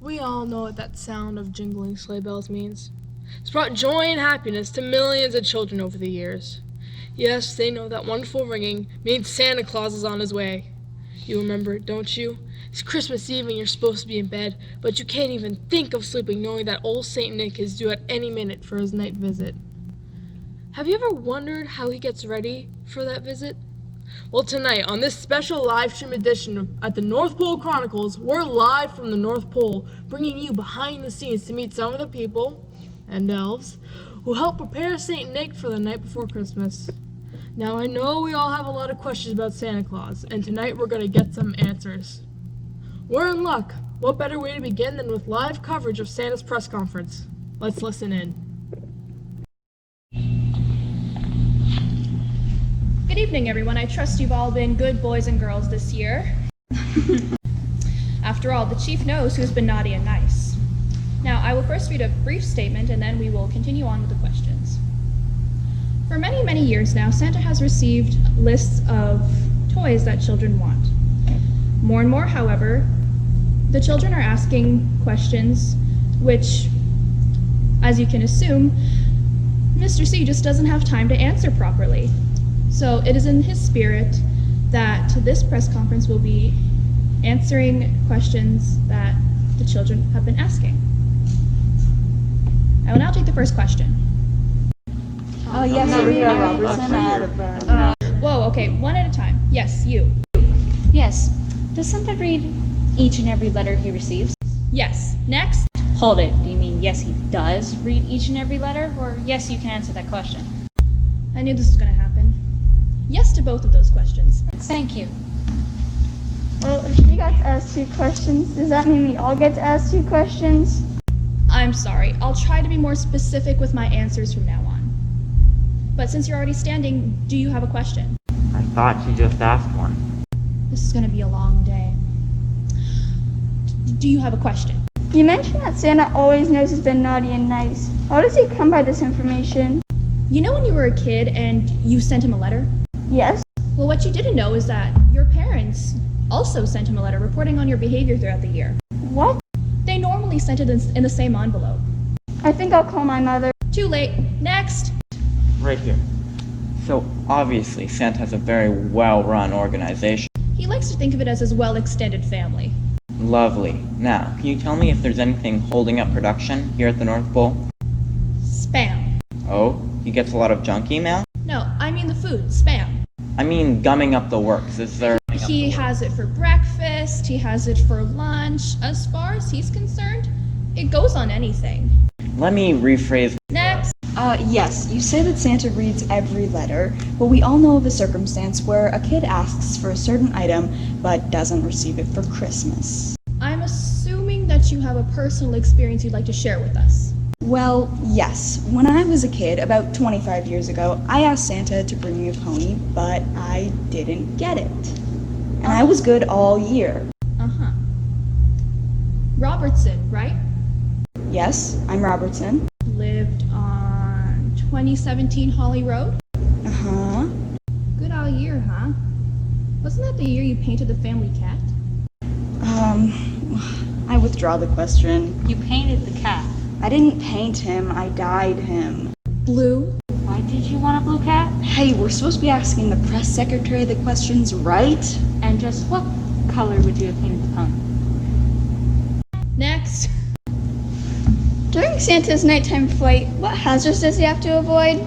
We all know what that sound of jingling sleigh bells means. It's brought joy and happiness to millions of children over the years. Yes, they know that wonderful ringing means Santa Claus is on his way. You remember it, don't you? It's Christmas Eve and you're supposed to be in bed, but you can't even think of sleeping knowing that old Saint Nick is due at any minute for his night visit. Have you ever wondered how he gets ready for that visit? Well, tonight, on this special live stream edition at the North Pole Chronicles, we're live from the North Pole, bringing you behind the scenes to meet some of the people, and elves, who help prepare St. Nick for the night before Christmas. Now, I know we all have a lot of questions about Santa Claus, and tonight we're going to get some answers. We're in luck. What better way to begin than with live coverage of Santa's press conference? Let's listen in. Good evening, everyone. I trust you've all been good boys and girls this year. After all, the chief knows who's been naughty and nice. Now, I will first read a brief statement, and then we will continue on with the questions. For many, many years now, Santa has received lists of toys that children want. More and more, however, the children are asking questions which, as you can assume, Mr. C just doesn't have time to answer properly. So it is in his spirit that this press conference will be answering questions that the children have been asking. I will now take the first question. Yes, Maria Robertson. Whoa, okay, one at a time. Yes, you. Yes. Does Santa read each and every letter he receives? Yes. Next. Hold it. Do you mean yes, he does read each and every letter, or yes, you can answer that question? I knew this was going to happen. Yes to both of those questions. Thank you. Well, if she got to ask 2 questions, does that mean we all get to ask 2 questions? I'm sorry. I'll try to be more specific with my answers from now on. But since you're already standing, do you have a question? I thought you just asked one. This is going to be a long day. Do you have a question? You mentioned that Santa always knows he's been naughty and nice. How does he come by this information? You know when you were a kid and you sent him a letter? Yes. Well, what you didn't know is that your parents also sent him a letter reporting on your behavior throughout the year. What? They normally sent it in the same envelope. I think I'll call my mother. Too late. Next. Right here. So obviously Santa's a very well-run organization. He likes to think of it as his well-extended family. Lovely. Now, can you tell me if there's anything holding up production here at the North Pole? Spam. Oh, he gets a lot of junk email? No, I mean the food. Spam. I mean gumming up the works. Is there... He has it for breakfast. He has it for lunch. As far as he's concerned, it goes on anything. Let me rephrase. Next. Yes, you say that Santa reads every letter, but we all know of a circumstance where a kid asks for a certain item but doesn't receive it for Christmas. I'm assuming that you have a personal experience you'd like to share with us. Well, yes. When I was a kid, about 25 years ago, I asked Santa to bring me a pony, but I didn't get it. And I was good all year. Uh-huh. Robertson, right? Yes, I'm Robertson. Lived on 2017 Holly Road? Uh-huh. Good all year, huh? Wasn't that the year you painted the family cat? I withdraw the question. You painted the cat. I didn't paint him, I dyed him. Blue? Why did you want a blue cat? Hey, we're supposed to be asking the press secretary the questions, right? And just what color would you have painted the pony? Next. During Santa's nighttime flight, what hazards does he have to avoid?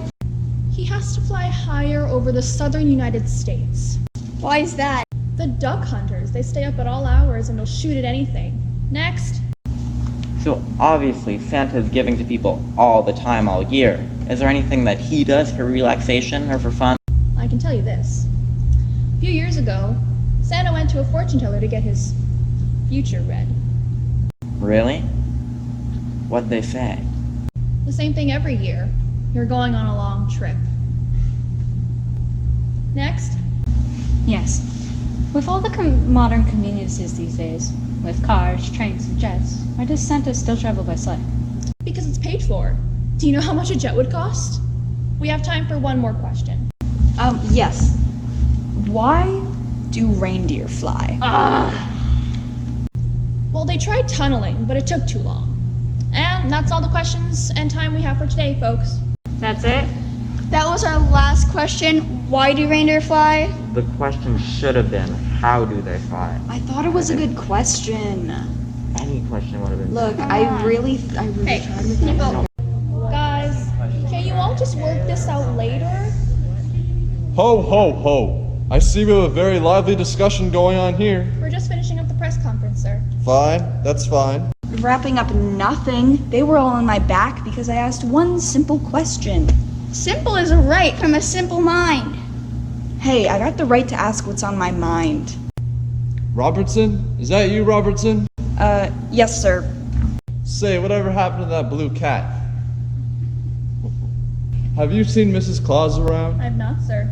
He has to fly higher over the southern United States. Why is that? The duck hunters, they stay up at all hours and they'll shoot at anything. Next. So obviously Santa's giving to people all the time, all year. Is there anything that he does for relaxation or for fun? I can tell you this. A few years ago, Santa went to a fortune teller to get his future read. Really? What'd they say? The same thing every year. You're going on a long trip. Next. Yes. With all the modern conveniences these days, with cars, trains, and jets, why does Santa still travel by sleigh? Because it's paid for. Do you know how much a jet would cost? We have time for one more question. Yes. Why do reindeer fly? Well, they tried tunneling, but it took too long. And that's all the questions and time we have for today, folks. That's it? That was our last question. Why do reindeer fly? The question should have been, how do they fly? I thought it was a good question. Any question would have been. Look, I really Hey, tried with that. guys, can you all just work this out later? Ho, ho, ho. I see we have a very lively discussion going on here. We're just finishing up the press conference, sir. Fine, that's fine. Wrapping up nothing. They were all on my back because I asked one simple question. Simple is a right from a simple mind. Hey, I got the right to ask what's on my mind. Robertson? Is that you, Robertson? Yes, sir. Say, whatever happened to that blue cat? Have you seen Mrs. Claus around? I'm not, sir.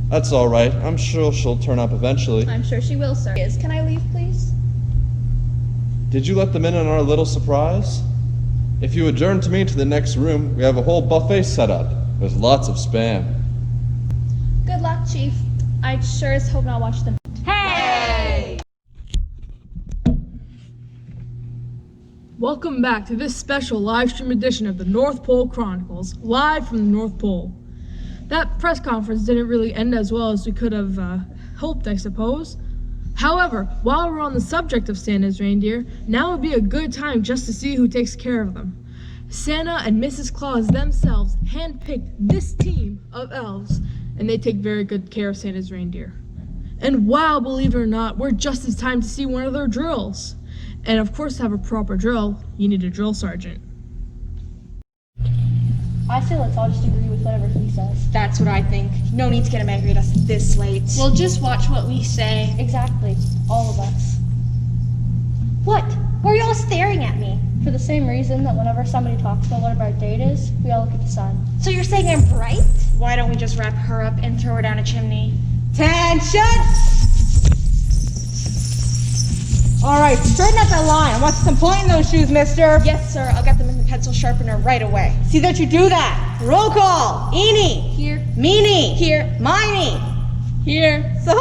That's all right. I'm sure she'll turn up eventually. I'm sure she will, sir. Can I leave, please? Did you let them in on our little surprise? If you adjourn to me to the next room, we have a whole buffet set up. There's lots of spam. Good luck, Chief. I sure as hope not watch them. Hey! Welcome back to this special live stream edition of the North Pole Chronicles, live from the North Pole. That press conference didn't really end as well as we could have hoped, I suppose. However, while we're on the subject of Santa's reindeer, now would be a good time just to see who takes care of them. Santa and Mrs. Claus themselves handpicked this team of elves, and they take very good care of Santa's reindeer. And wow, believe it or not, we're just in time to see one of their drills. And of course, to have a proper drill, you need a drill sergeant. I say let's all just agree with whatever he says. That's what I think. No need to get him angry at us this late. We'll just watch what we say. Exactly. All of us. What? Why are you all staring at me? For the same reason that whenever somebody talks about what our date is, we all look at the sun. So you're saying I'm bright? Why don't we just wrap her up and throw her down a chimney? Attention! All right, straighten out that line. I want some point in those shoes, mister. Yes, sir. I'll get them in the pencil sharpener right away. See that you do that. Roll call. Eenie. Here. Meanie. Here. Miney. Here. So.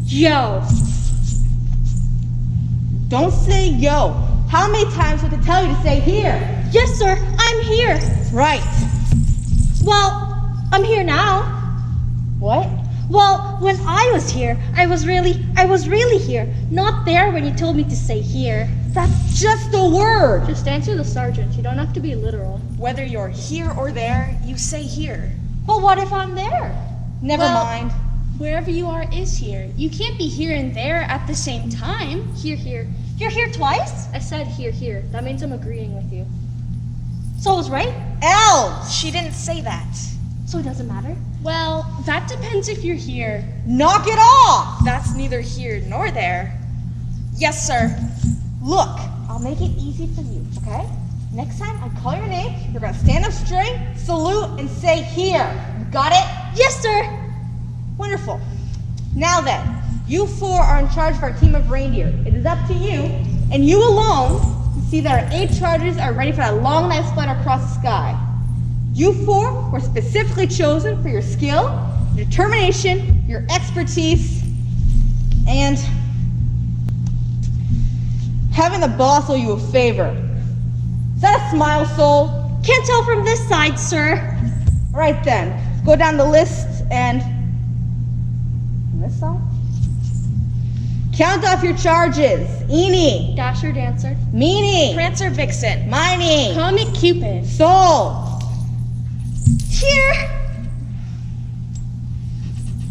Yo. Don't say yo. How many times do I have to tell you to say here? Yes, sir. I'm here. Right. Well, I'm here now. What? Well, when I was here, I was really here. Not there when you told me to say here. That's just a word. Just answer the sergeant. You don't have to be literal. Whether you're here or there, you say here. Well, what if I'm there? Never mind. Wherever you are is here. You can't be here and there at the same time. Here, here. You're here twice? I said here, here. That means I'm agreeing with you. So I was right? Elves. She didn't say that. So it doesn't matter? Well, that depends if you're here. Knock it off. That's neither here nor there. Yes, sir. Look, I'll make it easy for you, okay? Next time I call your name, you're gonna stand up straight, salute, and say here. You got it? Yes, sir. Wonderful. Now then, you four are in charge of our team of reindeer. It is up to you, and you alone, to see that our 8 chargers are ready for that long night flight across the sky. You 4 were specifically chosen for your skill, your determination, your expertise, and having the boss owe you a favor. Is that a smile, soul? Can't tell from this side, sir. All right then, go down the list and this side? Count off your charges. Eenie. Dasher, Dancer. Meanie. Prancer, Vixen. Miney. Comet, Cupid. Soul. Here.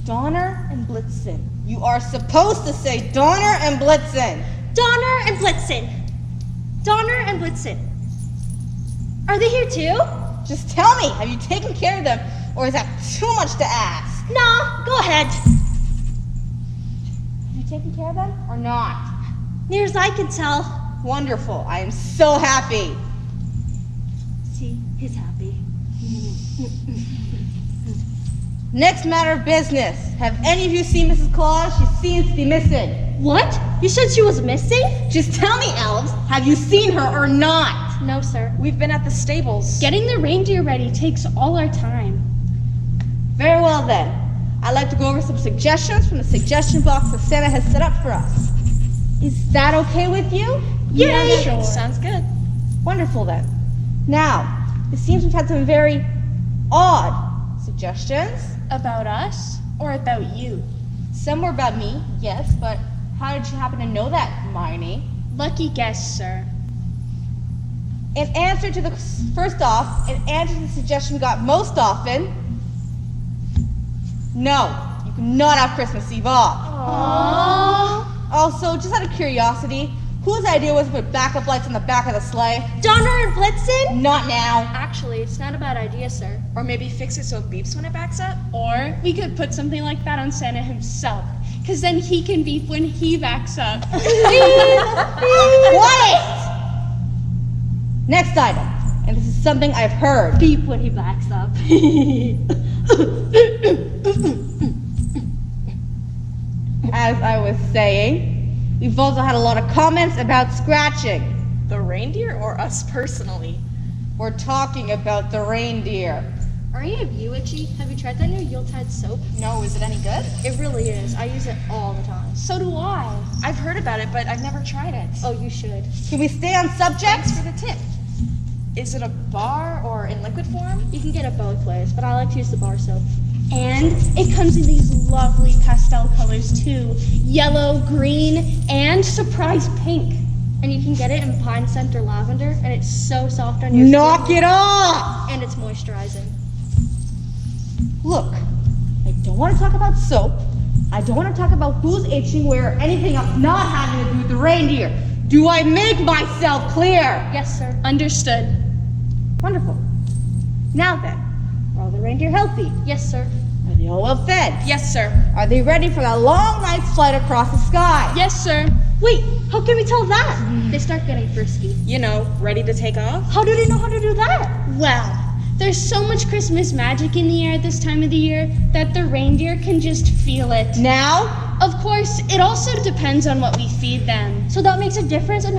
Donner and Blitzen. You are supposed to say Donner and Blitzen. Donner and Blitzen. Donner and Blitzen. Are they here too? Just tell me, have you taken care of them, or is that too much to ask? No, go ahead. Have you taken care of them, or not? Near as I can tell. Wonderful, I am so happy. See, he's happy. Next matter of business. Have any of you seen Mrs. Claus? She seems to be missing. What? You said she was missing? Just tell me, elves, have you seen her or not? No, sir. We've been at the stables. Getting the reindeer ready takes all our time. Very well then. I'd like to go over some suggestions from the suggestion box that Santa has set up for us. Is that okay with you? Yeah, sure. Sounds good. Wonderful then. Now, it seems we've had some very odd suggestions. About us or about you? Some were about me, yes, but how did you happen to know that, Marnie? Lucky guess, sir. In answer to the suggestion we got most often, no, you cannot have Christmas Eve off. Aww. Also, just out of curiosity, whose idea was to put backup lights on the back of the sleigh? Donner and Blitzen? Not now. Actually, it's not a bad idea, sir. Or maybe fix it so it beeps when it backs up? Or we could put something like that on Santa himself, because then he can beep when he backs up. Quiet! Next item, and this is something I've heard. Beep when he backs up. As I was saying, we've also had a lot of comments about scratching. The reindeer or us personally? We're talking about the reindeer. Are any of you itchy? Have you tried that new Yuletide soap? No, is it any good? It really is. I use it all the time. So do I. I've heard about it, but I've never tried it. Oh, you should. Can we stay on subject? Thanks for the tip. Is it a bar or in liquid form? You can get it both ways, but I like to use the bar soap. And it comes in these lovely pastel colors too. Yellow, green, and surprise pink. And you can get it in pine scent or lavender, and it's so soft on your Knock skin. it off! And it's moisturizing. Look, I don't want to talk about soap. I don't want to talk about who's itching where or anything else not having to do with the reindeer. Do I make myself clear? Yes, sir. Understood. Wonderful. Now then, are all the reindeer healthy? Yes, sir. Are they all well fed? Yes, sir. Are they ready for that long night's flight across the sky? Yes, sir. Wait, how can we tell that? They start getting frisky. You know, ready to take off? How do they know how to do that? Well, there's so much Christmas magic in the air at this time of the year that the reindeer can just feel it. Now? Of course, it also depends on what we feed them. So that makes a difference on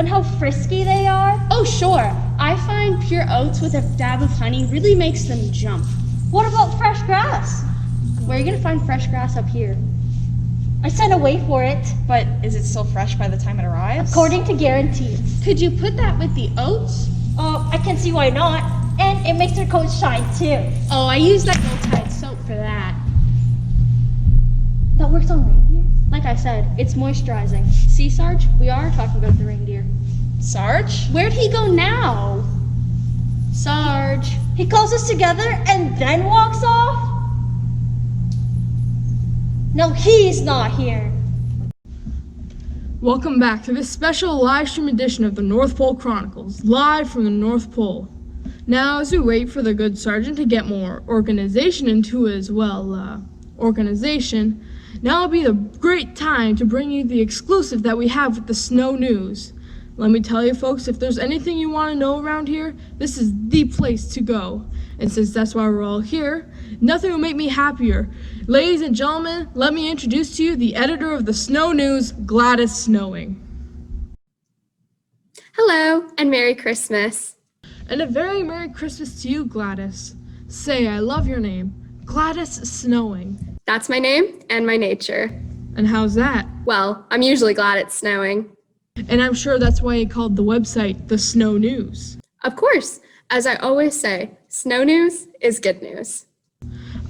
how frisky they are? Oh, sure. I find pure oats with a dab of honey really makes them jump. What about fresh grass? Where are you gonna find fresh grass up here? I sent away for it, But is it still fresh by the time it arrives? according to guarantees. Could you put that with the oats? I can see why not. And it makes their coats shine too. Oh, I use that Yuletide soap for that. That works on reindeer? Like I said, it's moisturizing. See, Sarge? We are talking about the reindeer. Sarge? Where'd he go now? Sarge. He calls us together and then walks off? No, he's not here. Welcome back to this special live stream edition of the North Pole Chronicles, live from the North Pole. Now, as we wait for the good sergeant to get more organization into his, organization, now will be the great time to bring you the exclusive that we have with the Snow News. Let me tell you folks, if there's anything you want to know around here, this is the place to go. And since that's why we're all here, nothing will make me happier. Ladies and gentlemen, let me introduce to you the editor of the Snow News, Gladys Snowing. Hello, and Merry Christmas. And a very Merry Christmas to you, Gladys. Say, I love your name, Gladys Snowing. That's my name and my nature. And how's that? Well, I'm usually glad it's snowing. And I'm sure that's why you called the website the Snow News. Of course, as I always say, snow news is good news.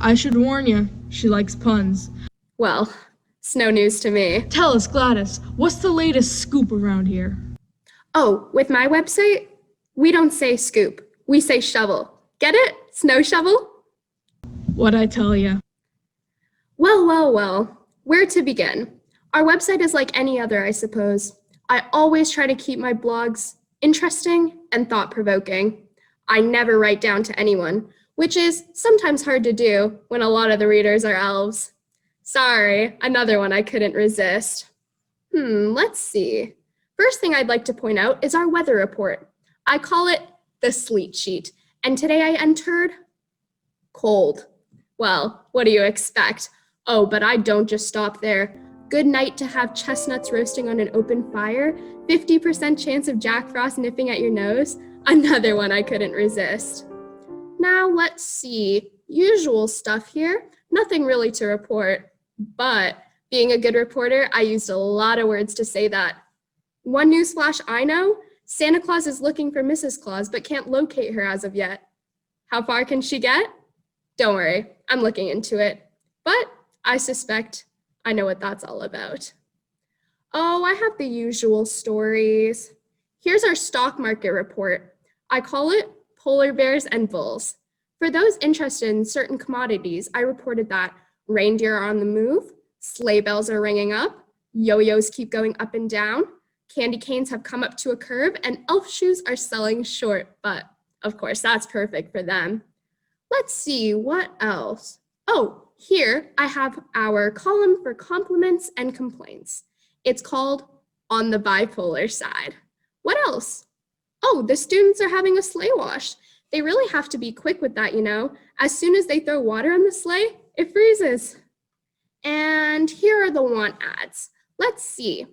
I should warn you, she likes puns. Well, snow news to me. Tell us, Gladys, what's the latest scoop around here? Oh, with my website, we don't say scoop, we say shovel. Get it? Snow shovel? What'd I tell ya? Well, where to begin? Our website is like any other, I suppose. I always try to keep my blogs interesting and thought-provoking. I never write down to anyone, which is sometimes hard to do when a lot of the readers are elves. Sorry, another one I couldn't resist. Let's see. First thing I'd like to point out is our weather report. I call it the sleet sheet, and today I entered cold. Well, what do you expect? Oh, but I don't just stop there. Good night to have chestnuts roasting on an open fire, 50% chance of Jack Frost nipping at your nose, another one I couldn't resist. Now let's see, usual stuff here, nothing really to report, but Being a good reporter, I used a lot of words to say that. One newsflash I know, Santa Claus is looking for Mrs. Claus but can't locate her as of yet. How far can she get? Don't worry, I'm looking into it. But I suspect I know what that's all about. Oh, I have the usual stories. Here's our stock market report. I call it Polar Bears and Bulls. For those interested in certain commodities, I reported that reindeer are on the move, sleigh bells are ringing up, yo-yos keep going up and down, candy canes have come up to a curve, and elf shoes are selling short, but of course that's perfect for them. Let's see, what else? Oh, here I have our column for compliments and complaints. It's called On the Bipolar Side. What else? Oh, the students are having a sleigh wash. They really have to be quick with that, you know. As soon as they throw water on the sleigh, it freezes. And here are the want ads. Let's see.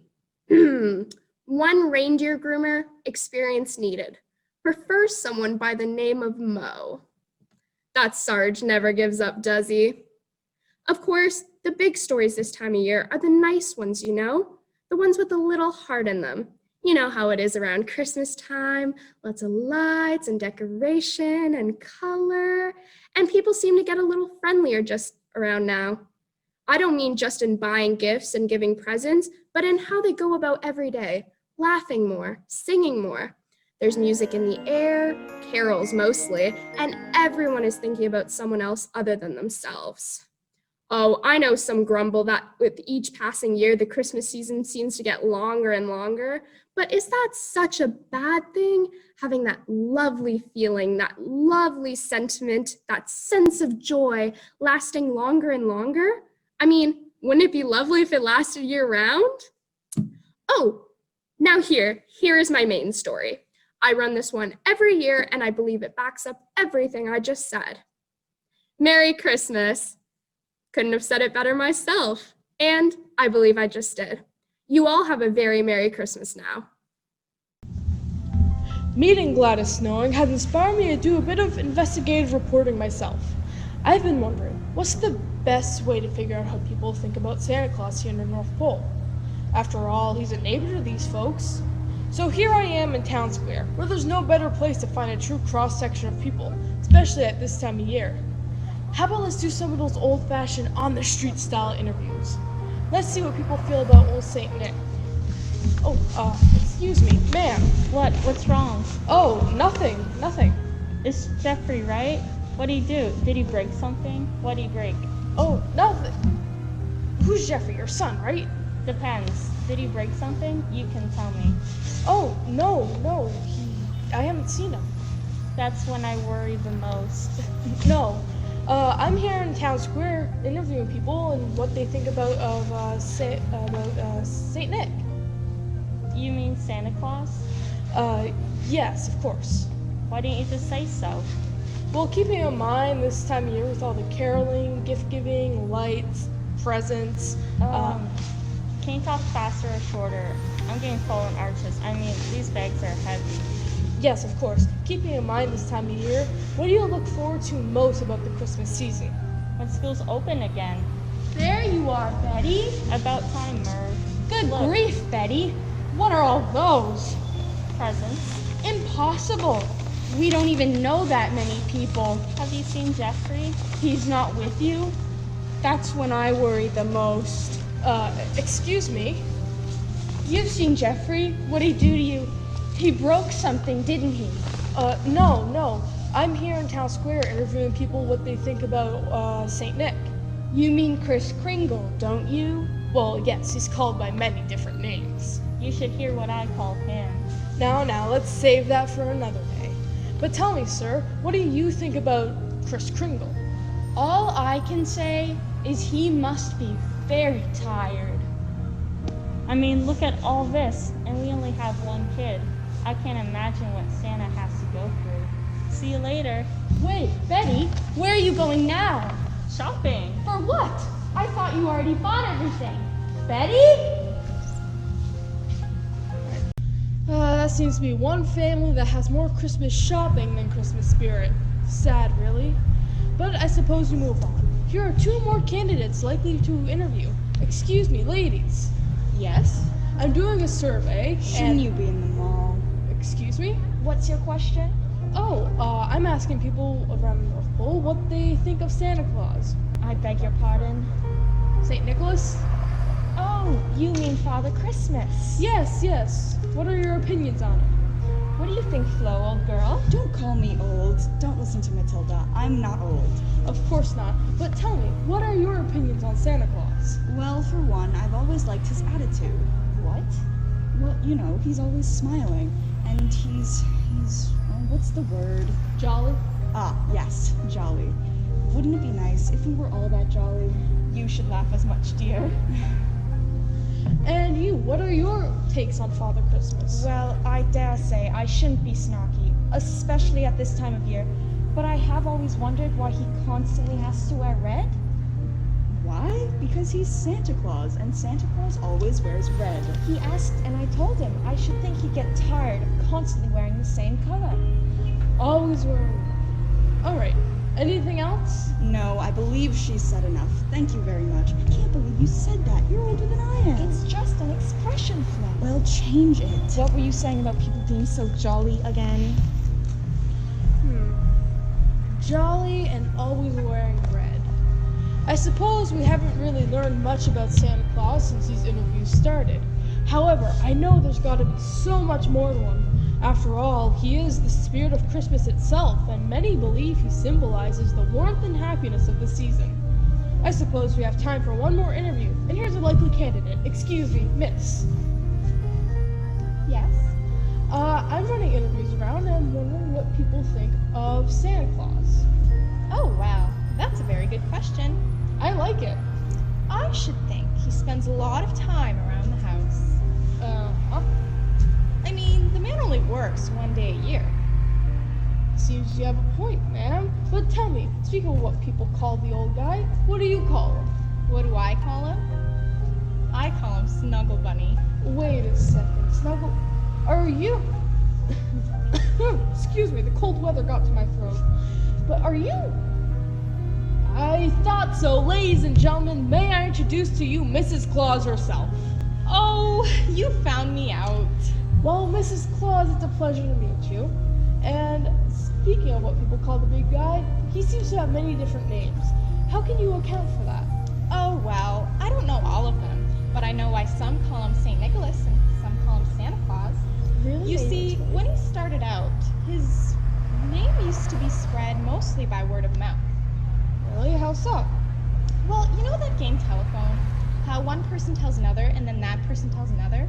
One reindeer groomer, experience needed. Prefers someone by the name of Mo. That Sarge never gives up, does he? Of course, the big stories this time of year are the nice ones, you know? The ones with a little heart in them. You know how it is around Christmas time, lots of lights and decoration and color, and people seem to get a little friendlier just around now. I don't mean just in buying gifts and giving presents, but in how they go about every day, laughing more, singing more. There's music in the air, carols mostly, and everyone is thinking about someone else other than themselves. Oh, I know some grumble that with each passing year, the Christmas season seems to get longer and longer, but is that such a bad thing? Having that lovely feeling, that lovely sentiment, that sense of joy lasting longer and longer? I mean, wouldn't it be lovely if it lasted year round? Oh, now here is my main story. I run this one every year and I believe it backs up everything I just said. Merry Christmas. Couldn't have said it better myself. And I believe I just did. You all have a very Merry Christmas now. Meeting Gladys Snowing has inspired me to do a bit of investigative reporting myself. I've been wondering, what's the best way to figure out how people think about Santa Claus here in the North Pole? After all, he's a neighbor to these folks. So here I am in Town Square, where there's no better place to find a true cross-section of people, especially at this time of year. How about let's do some of those old-fashioned on-the-street style interviews? Let's see what people feel about old Saint Nick. Oh, excuse me, ma'am. What's wrong? Oh, nothing. It's Jeffrey, right? What'd he do? Did he break something? What'd he break? Oh, nothing. Who's Jeffrey, your son, right? Depends. Did he break something? You can tell me. Oh, no, I haven't seen him. That's when I worry the most. No, I'm here in Town Square interviewing people and what they think about Saint Nick. You mean Santa Claus? Yes, of course. Why didn't you just say so? Well, keeping in mind this time of year with all the caroling, gift giving, lights, presents. Can you talk faster or shorter? I'm getting full and anxious. I mean, these bags are heavy. Yes, of course. Keeping in mind this time of year, what do you look forward to most about the Christmas season? When school's open again. There you are, Betty. About time, Merv. Good Look. grief, Betty. What are all those? Presents. Impossible. We don't even know that many people. Have you seen Jeffrey? He's not with you? That's when I worry the most. Excuse me? You've seen Jeffrey. What'd he do to you? He broke something, didn't he? No. I'm here in Town Square interviewing people what they think about Saint Nick. You mean Kris Kringle, don't you? Well, yes, he's called by many different names. You should hear what I call him. Now, let's save that for another day. But tell me, sir, what do you think about Kris Kringle? All I can say is he must be very tired. I mean, look at all this, and we only have one kid. I can't imagine what Santa has to go through. See you later. Wait, Betty, where are you going now? Shopping. For what? I thought you already bought everything. Betty? That seems to be one family that has more Christmas shopping than Christmas spirit. Sad, really. But I suppose we move on. Here are two more candidates likely to interview. Excuse me, ladies. Yes? I'm doing a survey. Shouldn't you be in the mall? Excuse me? What's your question? I'm asking people around the North Pole what they think of Santa Claus. I beg your pardon? St. Nicholas? Oh, you mean Father Christmas? Yes. What are your opinions on it? What do you think, Flo, old girl? Don't call me old. Don't listen to Matilda. I'm not old. Of course not. But tell me, what are your opinions on Santa Claus? Well, for one, I've always liked his attitude. What? Well, you know, he's always smiling. And he's, what's the word? Jolly? Ah, yes, jolly. Wouldn't it be nice if we were all that jolly? You should laugh as much, dear. And you, what are your takes on Father Christmas? Well, I dare say I shouldn't be snarky, especially at this time of year, but I have always wondered why he constantly has to wear red. Why? Because he's Santa Claus, and Santa Claus always wears red. He asked, and I told him I should think he'd get tired of constantly wearing the same color. Always wearing red. Alright, anything else? No, I believe she's said enough. Thank you very much. I can't believe you said that. You're older than I am. It's just an expression, Flo. Well, change it. What were you saying about people being so jolly again? Jolly and always wearing red. I suppose we haven't really learned much about Santa Claus since these interviews started. However, I know there's got to be so much more to him. After all, he is the spirit of Christmas itself, and many believe he symbolizes the warmth and happiness of the season. I suppose we have time for one more interview, and here's a likely candidate. Excuse me, miss. Yes? I'm running interviews around, and I'm wondering what people think of Santa Claus. Oh, wow. That's a very good question. I like it. I should think he spends a lot of time around the house. I mean, the man only works one day a year. Seems you have a point, ma'am. But tell me, speaking of what people call the old guy, what do you call him? What do I call him? I call him Snuggle Bunny. Wait a second, Snuggle. Are you? Excuse me, the cold weather got to my throat. But are you? I thought so. Ladies and gentlemen, may I introduce to you Mrs. Claus herself? Oh, you found me out. Well, Mrs. Claus, it's a pleasure to meet you. And speaking of what people call the big guy, he seems to have many different names. How can you account for that? Oh, well, I don't know all of them, but I know why some call him St. Nicholas and some call him Santa Claus. Really? You see, when he started out, his name used to be spread mostly by word of mouth. Really? How so? Well, you know that game Telephone? How one person tells another and then that person tells another?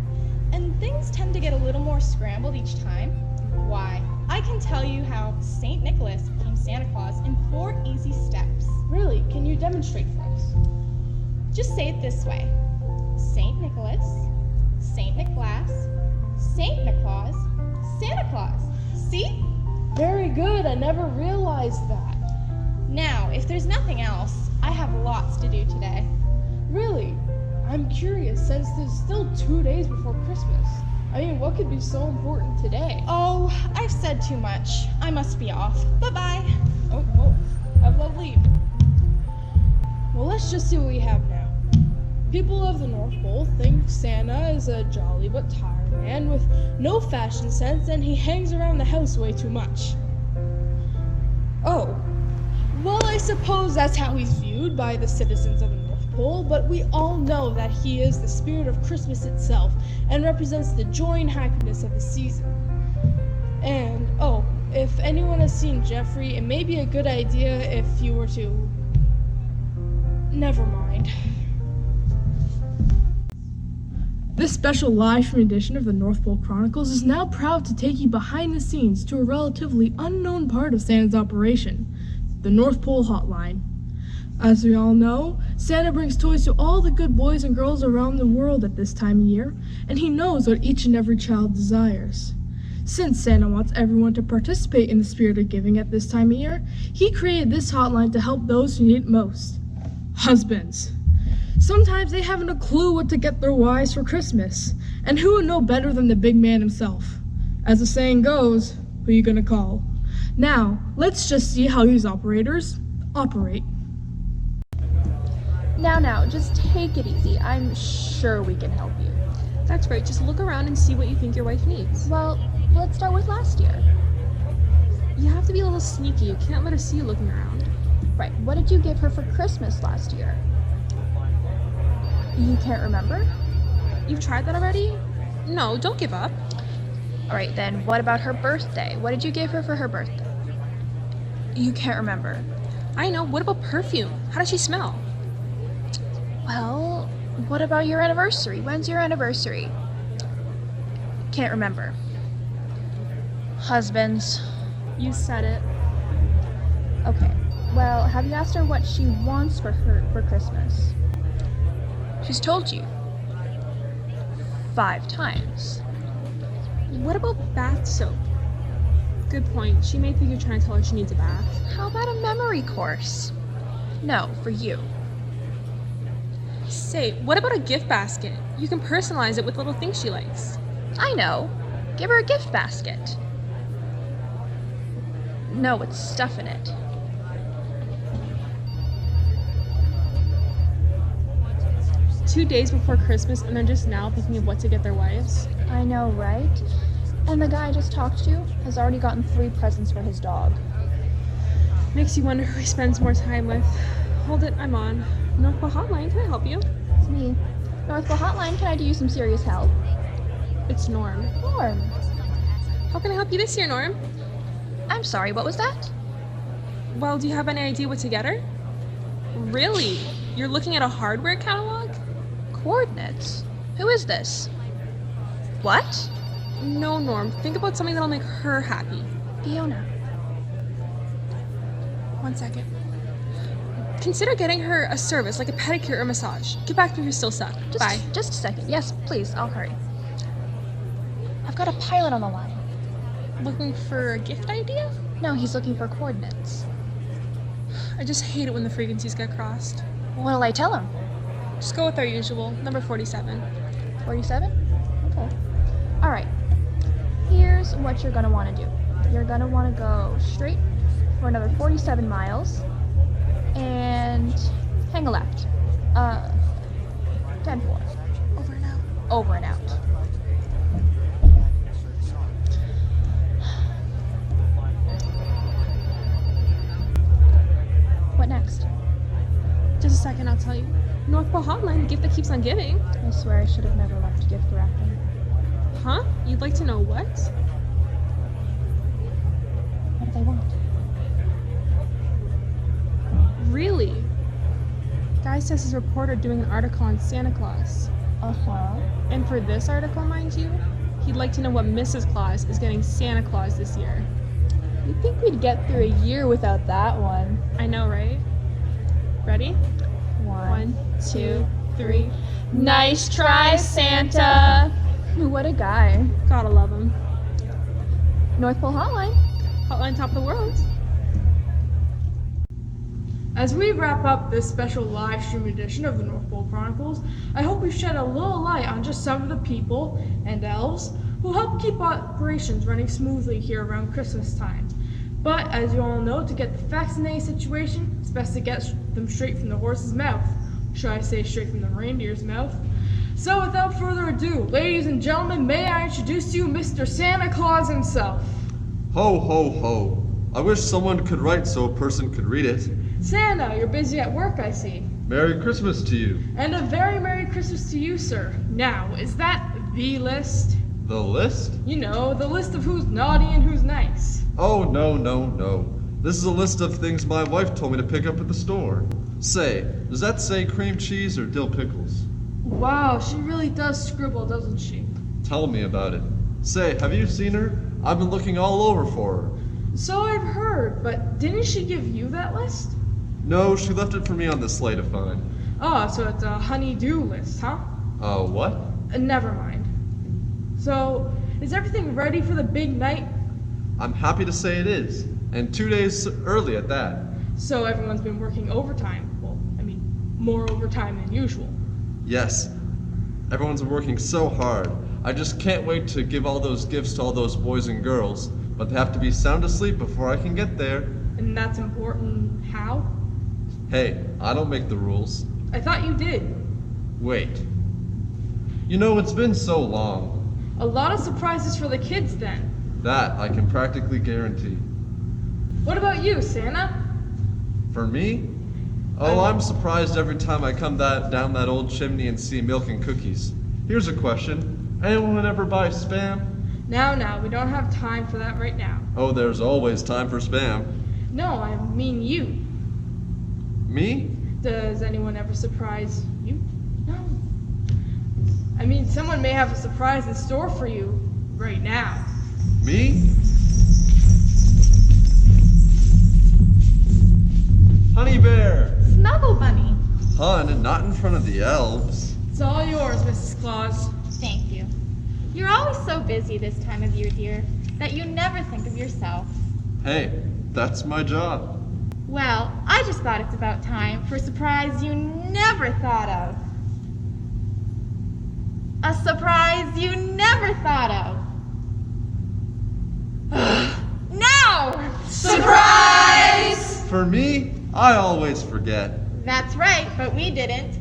And things tend to get a little more scrambled each time. Why, I can tell you how St. Nicholas became Santa Claus in 4 easy steps. Really? Can you demonstrate for us? Just say it this way. St. Nicholas, St. Nicholas, St. Nicholas, Santa Claus. See? Very good. I never realized that. Now, if there's nothing else, I have lots to do today. Really? I'm curious, since there's still 2 days before Christmas. I mean, what could be so important today? Oh, I've said too much. I must be off. Bye-bye. Oh, have lovely evening. Well, let's just see what we have now. People of the North Pole think Santa is a jolly but tired man with no fashion sense, and he hangs around the house way too much. Oh, well, I suppose that's how he's viewed by the citizens of the North Pole, but we all know that he is the spirit of Christmas itself and represents the joy and happiness of the season. And, oh, if anyone has seen Jeffrey, it may be a good idea if you were to... Never mind. This special live-stream edition of the North Pole Chronicles is now proud to take you behind the scenes to a relatively unknown part of Santa's operation, the North Pole Hotline. As we all know, Santa brings toys to all the good boys and girls around the world at this time of year, and he knows what each and every child desires. Since Santa wants everyone to participate in the spirit of giving at this time of year, he created this hotline to help those who need it most. Husbands. Sometimes they haven't a clue what to get their wives for Christmas, and who would know better than the big man himself? As the saying goes, who you gonna call? Now, let's just see how these operators operate. Now, just take it easy. I'm sure we can help you. That's right, just look around and see what you think your wife needs. Well, let's start with last year. You have to be a little sneaky. You can't let her see you looking around. Right, what did you give her for Christmas last year? You can't remember? You've tried that already? No, don't give up. All right, then what about her birthday? What did you give her for her birthday? You can't remember. I know, what about perfume? How does she smell? Well, what about your anniversary? When's your anniversary? Can't remember. Husbands. You said it. Okay, well, have you asked her what she wants for Christmas? She's told you 5 times. What about bath soap? Good point. She may think you're trying to tell her she needs a bath. How about a memory course? No, for you. Say, what about a gift basket? You can personalize it with little things she likes. I know. Give her a gift basket. No, with stuff in it. Two days before Christmas and they're just now thinking of what to get their wives. I know, right? And the guy I just talked to has already gotten 3 presents for his dog. Makes you wonder who he spends more time with. Hold it, I'm on. Northville Hotline, can I help you? It's me. Northville Hotline, can I do you some serious help? It's Norm. Norm. How can I help you this year, Norm? I'm sorry, what was that? Well, do you have any idea what to get her? Really? You're looking at a hardware catalog? Coordinates? Who is this? What? No, Norm. Think about something that'll make her happy. Fiona. 1 second. Consider getting her a service like a pedicure or massage. Get back to me if you're still stuck. Bye. Just a second. Yes, please, I'll hurry. I've got a pilot on the line. Looking for a gift idea? No, he's looking for coordinates. I just hate it when the frequencies get crossed. What'll I tell him? Just go with our usual, number 47. 47? Okay. All right. Here's what you're gonna want to do. You're gonna want to go straight for another 47 miles and hang a left. 10-4. Over and out. Over and out. What next? Just a second, I'll tell you. Northville Hotline, the gift that keeps on giving. I swear I should have never left gift wrapping. Huh? You'd like to know what? What do they want? Really? Guy says his reporter doing an article on Santa Claus. Uh-huh. And for this article, mind you, he'd like to know what Mrs. Claus is getting Santa Claus this year. You'd think we'd get through a year without that one. I know, right? Ready? 1, 2, 3. Nice try, Santa! What a guy. Gotta love him. North Pole Hotline. Hotline top of the world. As we wrap up this special live stream edition of the North Pole Chronicles, I hope we've shed a little light on just some of the people and elves who help keep operations running smoothly here around Christmas time. But as you all know, to get the facts in any situation, it's best to get them straight from the horse's mouth. Should I say straight from the reindeer's mouth? So without further ado, ladies and gentlemen, may I introduce to you Mr. Santa Claus himself. Ho, ho, ho. I wish someone could write so a person could read it. Santa, you're busy at work, I see. Merry Christmas to you. And a very Merry Christmas to you, sir. Now, is that the list? The list? You know, the list of who's naughty and who's nice. Oh, no, no, no. This is a list of things my wife told me to pick up at the store. Say, does that say cream cheese or dill pickles? Wow, she really does scribble, doesn't she? Tell me about it. Say, have you seen her? I've been looking all over for her. So I've heard, but didn't she give you that list? No, she left it for me on the sleigh to find. Oh, so it's a honey-do list, huh? What? Never mind. So, is everything ready for the big night? I'm happy to say it is, and 2 days early at that. So everyone's been working overtime. Well, I mean, more overtime than usual. Yes, everyone's working so hard. I just can't wait to give all those gifts to all those boys and girls, but they have to be sound asleep before I can get there. And that's important how? Hey, I don't make the rules. I thought you did. Wait. You know, it's been so long. A lot of surprises for the kids then. That I can practically guarantee. What about you, Santa? For me? Oh, I'm surprised every time I come down that old chimney and see milk and cookies. Here's a question. Anyone ever buy Spam? Now, we don't have time for that right now. Oh, there's always time for Spam. No, I mean you. Me? Does anyone ever surprise you? No. I mean, someone may have a surprise in store for you right now. Me? Honey Bear! Snuggle Bunny. Hun, not in front of the elves. It's all yours, Mrs. Claus. Thank you. You're always so busy this time of year, dear, that you never think of yourself. Hey, that's my job. Well, I just thought it's about time for a surprise you never thought of. A surprise you never thought of. Now! Surprise! For me, I always forget. That's right, but we didn't.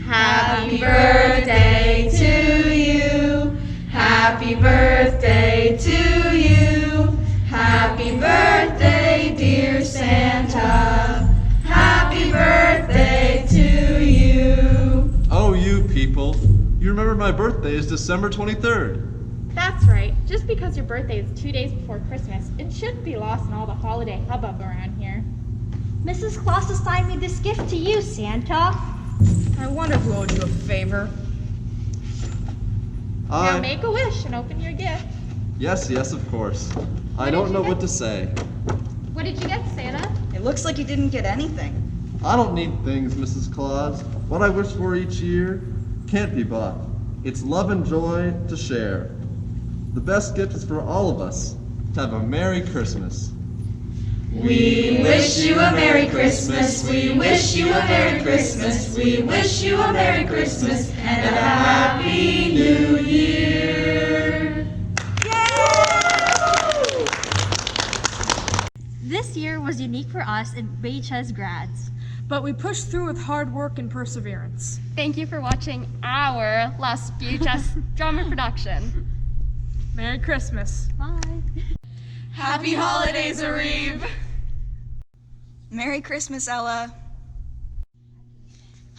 Happy birthday to you. Happy birthday to you. Happy birthday, dear Santa. Happy birthday to you. Oh, you people. You remember my birthday is December 23rd. That's right. Just because your birthday is 2 days before Christmas, it shouldn't be lost in all the holiday hubbub around here. Mrs. Claus assigned me this gift to you, Santa. I wonder who owed you a favor. Now make a wish and open your gift. Yes, of course. I don't know what to say. What did you get, Santa? It looks like you didn't get anything. I don't need things, Mrs. Claus. What I wish for each year can't be bought. It's love and joy to share. The best gift is for all of us to have a Merry Christmas. We wish you a Merry Christmas. We wish you a Merry Christmas. We wish you a Merry Christmas and a Happy New Year. This year was unique for us in BHS grads. But we pushed through with hard work and perseverance. Thank you for watching our last BHS drama production. Merry Christmas. Bye. Happy holidays, Areve. Merry Christmas, Ella.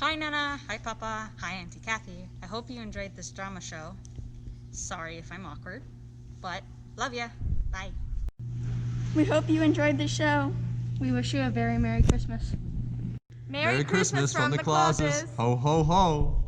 Hi, Nana. Hi, Papa. Hi, Auntie Kathy. I hope you enjoyed this drama show. Sorry if I'm awkward, but love ya. Bye. We hope you enjoyed the show. We wish you a very Merry Christmas. Merry Christmas from the Clauses. Ho, ho, ho.